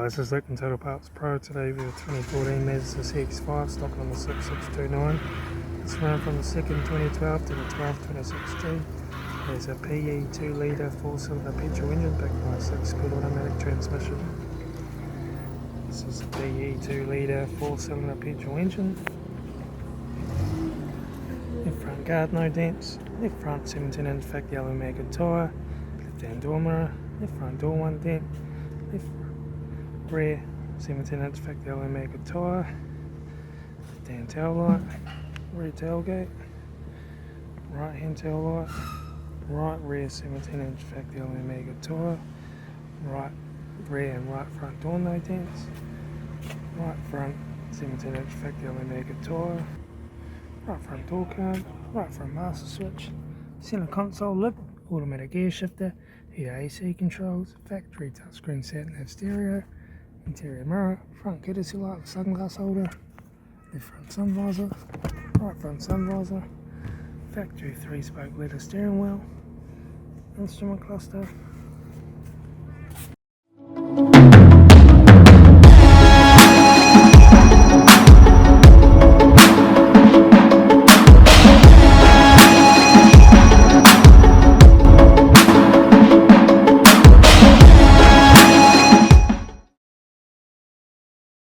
Hi, this is Luke from Total Parts Pro. Today we have 2014 Mazda CX5, stock number 6629. It's run from the 2nd 2012 to the 12th 2016. There's a PE 2 litre 4-cylinder petrol engine backed by a 6-speed automatic transmission. This is a PE 2 litre 4-cylinder petrol engine. Left front guard, no dents. Left front 17-inch factory yellow maggot tyre. Left hand door mirror. Left front door 1 dent. Left rear 17-inch factory yellow maggot tyre. Left hand tail light. Rear tailgate. Right hand tail light. Right rear 17-inch factory yellow maggot tyre. Right rear and right front door no dents. Right front 17-inch factory yellow maggot tyre. Right front door card, right front master switch, center console lip, automatic gear shifter, heater AC controls, factory touchscreen satnav stereo, interior mirror, front courtesy light with sunglass holder, left front sun visor, right front sun visor, factory 3-spoke leather steering wheel, instrument cluster,